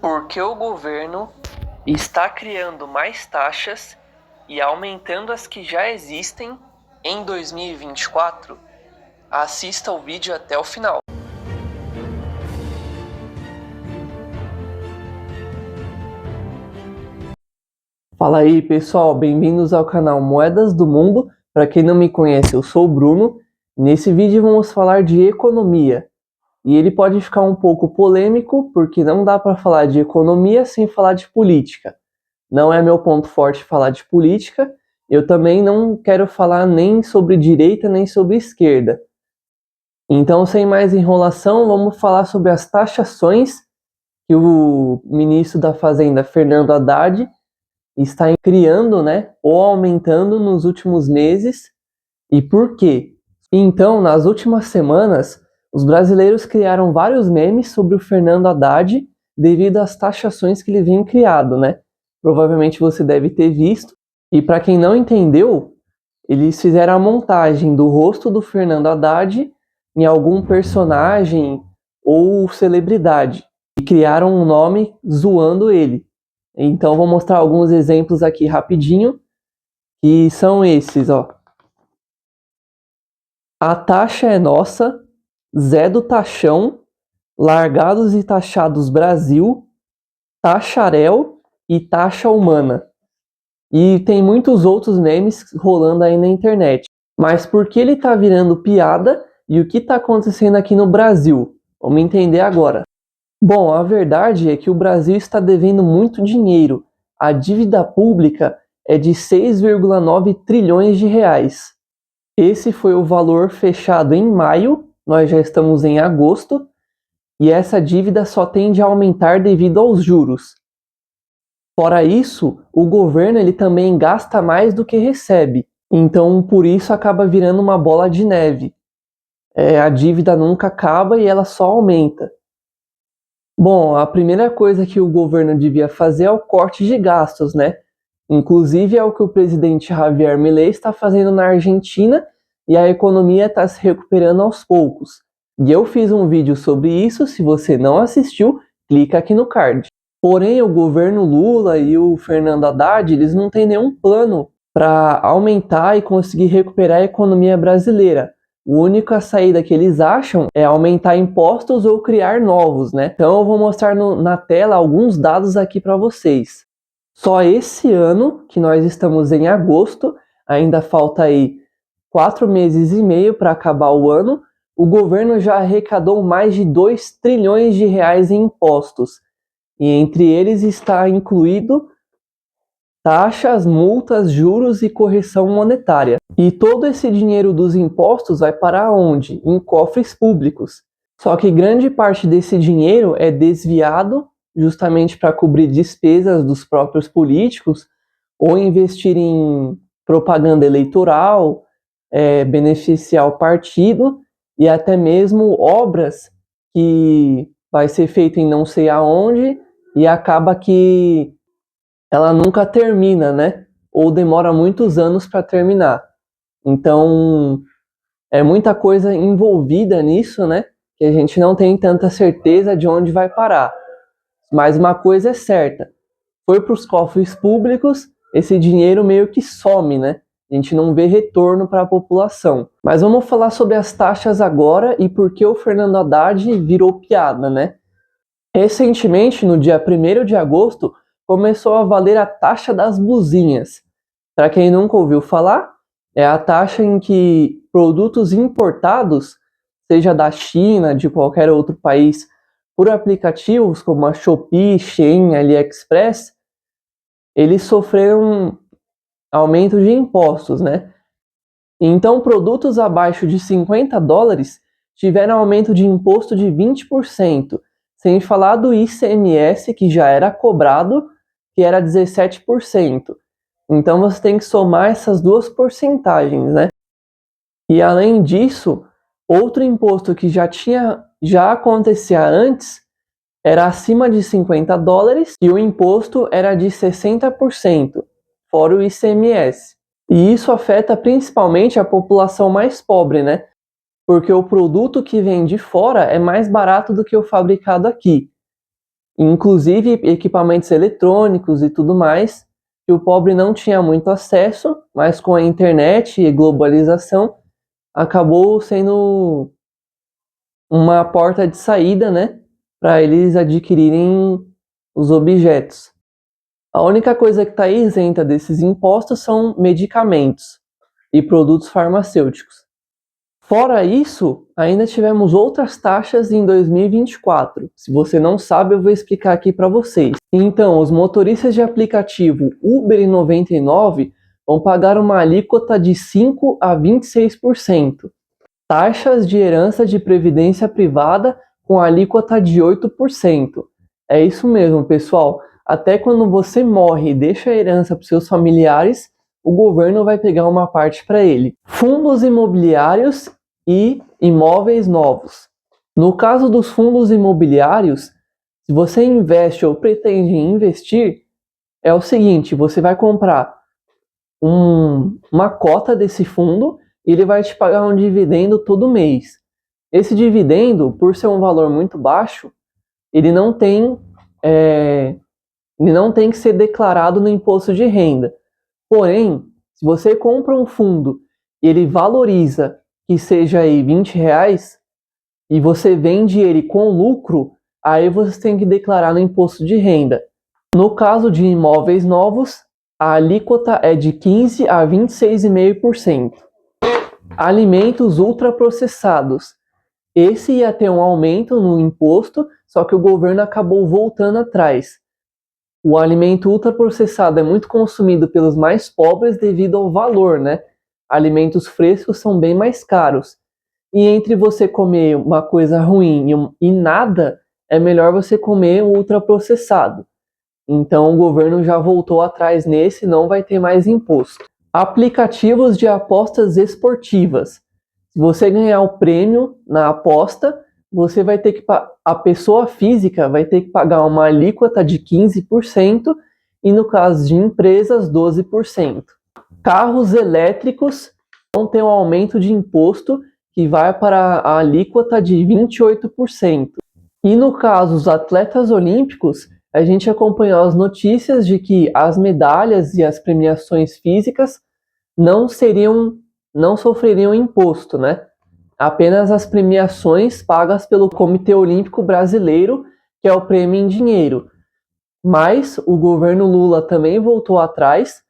Porque o governo está criando mais taxas e aumentando as que já existem em 2024? Assista o vídeo até o final. Fala aí, pessoal, bem-vindos ao canal Moedas do Mundo. Para quem não me conhece, eu sou o Bruno. Nesse vídeo vamos falar de economia. E ele pode ficar um pouco polêmico, porque não dá para falar de economia sem falar de política. Não é meu ponto forte falar de política. Eu também não quero falar nem sobre direita nem sobre esquerda. Então, sem mais enrolação, vamos falar sobre as taxações que o ministro da Fazenda, Fernando Haddad, está criando, ou aumentando nos últimos meses. E por quê? Então, nas últimas semanas, os brasileiros criaram vários memes sobre o Fernando Haddad devido às taxações que ele vem criado, Provavelmente você deve ter visto. E para quem não entendeu, eles fizeram a montagem do rosto do Fernando Haddad em algum personagem ou celebridade e criaram um nome zoando ele. Então vou mostrar alguns exemplos aqui rapidinho, que são esses, ó. A taxa é nossa, Zé do Taxão, Largados e Taxados Brasil, Taxarel e Taxa Humana. E tem muitos outros memes rolando aí na internet. Mas por que ele tá virando piada e o que tá acontecendo aqui no Brasil? Vamos entender agora. Bom, a verdade é que o Brasil está devendo muito dinheiro. A dívida pública é de 6,9 trilhões de reais. Esse foi o valor fechado em maio, nós já estamos em agosto, e essa dívida só tende a aumentar devido aos juros. Fora isso, o governo ele também gasta mais do que recebe, então por isso acaba virando uma bola de neve. A dívida nunca acaba e ela só aumenta. Bom, a primeira coisa que o governo devia fazer é o corte de gastos, Inclusive é o que o presidente Javier Milei está fazendo na Argentina e a economia está se recuperando aos poucos. E eu fiz um vídeo sobre isso, se você não assistiu, clica aqui no card. Porém, o governo Lula e o Fernando Haddad, eles não têm nenhum plano para aumentar e conseguir recuperar a economia brasileira. A única saída que eles acham é aumentar impostos ou criar novos, Então eu vou mostrar na tela alguns dados aqui para vocês. Só esse ano, que nós estamos em agosto, ainda falta aí 4 meses e meio para acabar o ano, o governo já arrecadou mais de 2 trilhões de reais em impostos. E entre eles está incluído taxas, multas, juros e correção monetária. E todo esse dinheiro dos impostos vai parar onde? Em cofres públicos. Só que grande parte desse dinheiro é desviado justamente para cobrir despesas dos próprios políticos ou investir em propaganda eleitoral, beneficiar o partido e até mesmo obras que vai ser feito em não sei aonde e acaba que ela nunca termina, Ou demora muitos anos para terminar. Então, é muita coisa envolvida nisso, Que a gente não tem tanta certeza de onde vai parar. Mas uma coisa é certa, foi para os cofres públicos, esse dinheiro meio que some, A gente não vê retorno para a população. Mas vamos falar sobre as taxas agora e por que o Fernando Haddad virou piada, Recentemente, no dia 1º de agosto, começou a valer a taxa das buzinhas. Para quem nunca ouviu falar, é a taxa em que produtos importados, seja da China, de qualquer outro país, por aplicativos como a Shopee, Shein, AliExpress, eles sofreram aumento de impostos, Então, produtos abaixo de $50 tiveram aumento de imposto de 20%, sem falar do ICMS, que já era cobrado, que era 17%. Então, você tem que somar essas duas porcentagens, E, além disso, outro imposto que já acontecia antes era acima de $50 e o imposto era de 60%, fora o ICMS. E isso afeta principalmente a população mais pobre, Porque o produto que vem de fora é mais barato do que o fabricado aqui. inclusive equipamentos eletrônicos e tudo mais, que o pobre não tinha muito acesso, mas com a internet e globalização acabou sendo uma porta de saída, né, para eles adquirirem os objetos. A única coisa que está isenta desses impostos são medicamentos e produtos farmacêuticos. Fora isso, ainda tivemos outras taxas em 2024. Se você não sabe, eu vou explicar aqui para vocês. Então, os motoristas de aplicativo Uber e 99 vão pagar uma alíquota de 5 a 26%. Taxas de herança de previdência privada com alíquota de 8%. É isso mesmo, pessoal. Até quando você morre e deixa a herança para seus familiares, o governo vai pegar uma parte para ele. Fundos imobiliários e imóveis novos. No caso dos fundos imobiliários, se você investe ou pretende investir, é o seguinte, você vai comprar uma cota desse fundo e ele vai te pagar um dividendo todo mês. Esse dividendo, por ser um valor muito baixo, ele não tem que ser declarado no imposto de renda. Porém, se você compra um fundo e ele valoriza que seja aí R$20 e você vende ele com lucro, aí você tem que declarar no imposto de renda. No caso de imóveis novos, a alíquota é de 15 a 26,5%. Alimentos ultraprocessados. Esse ia ter um aumento no imposto, só que o governo acabou voltando atrás. O alimento ultraprocessado é muito consumido pelos mais pobres devido ao valor, né? Alimentos frescos são bem mais caros. E entre você comer uma coisa ruim e nada, é melhor você comer um ultraprocessado. Então o governo já voltou atrás nesse, não vai ter mais imposto. Aplicativos de apostas esportivas. Se você ganhar o prêmio na aposta, você vai ter que a pessoa física vai ter que pagar uma alíquota de 15% e no caso de empresas 12%. Carros elétricos vão ter um aumento de imposto que vai para a alíquota de 28%. E no caso dos atletas olímpicos, a gente acompanhou as notícias de que as medalhas e as premiações físicas não sofreriam imposto, né? Apenas as premiações pagas pelo Comitê Olímpico Brasileiro, que é o prêmio em dinheiro. Mas o governo Lula também voltou atrás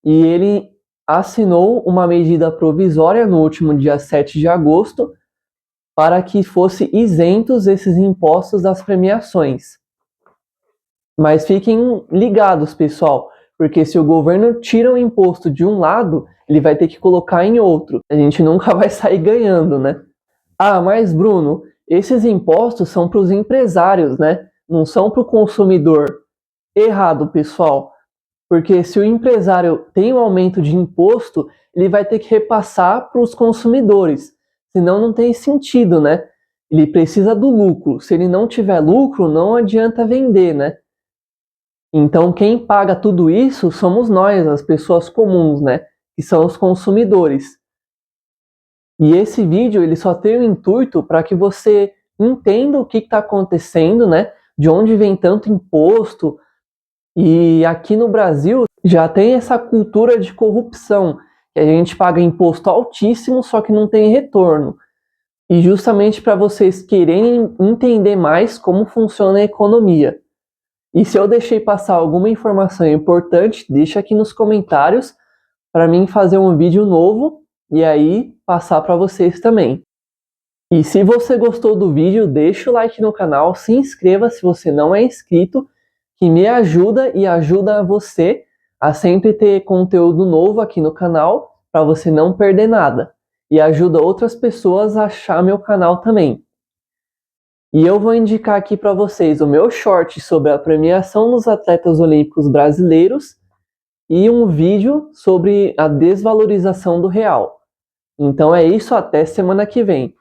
e ele assinou uma medida provisória no último dia 7 de agosto para que fossem isentos esses impostos das premiações. Mas fiquem ligados, pessoal, porque se o governo tira o imposto de um lado, ele vai ter que colocar em outro. A gente nunca vai sair ganhando, né? Ah, mas Bruno, esses impostos são para os empresários, né? Não são para o consumidor. Errado, pessoal. Porque se o empresário tem um aumento de imposto, ele vai ter que repassar para os consumidores. Senão não tem sentido, né? Ele precisa do lucro. Se ele não tiver lucro, não adianta vender, né? Então quem paga tudo isso somos nós, as pessoas comuns, né? Que são os consumidores. E esse vídeo ele só tem o intuito para que você entenda o que está acontecendo, né? De onde vem tanto imposto. E aqui no Brasil já tem essa cultura de corrupção, que a gente paga imposto altíssimo, só que não tem retorno. E justamente para vocês quererem entender mais como funciona a economia. E se eu deixei passar alguma informação importante, deixa aqui nos comentários para mim fazer um vídeo novo e aí passar para vocês também. E se você gostou do vídeo, deixa o like no canal, se inscreva se você não é inscrito, que me ajuda e ajuda você a sempre ter conteúdo novo aqui no canal para você não perder nada. E ajuda outras pessoas a achar meu canal também. E eu vou indicar aqui para vocês o meu short sobre a premiação dos atletas olímpicos brasileiros e um vídeo sobre a desvalorização do real. Então é isso, até semana que vem.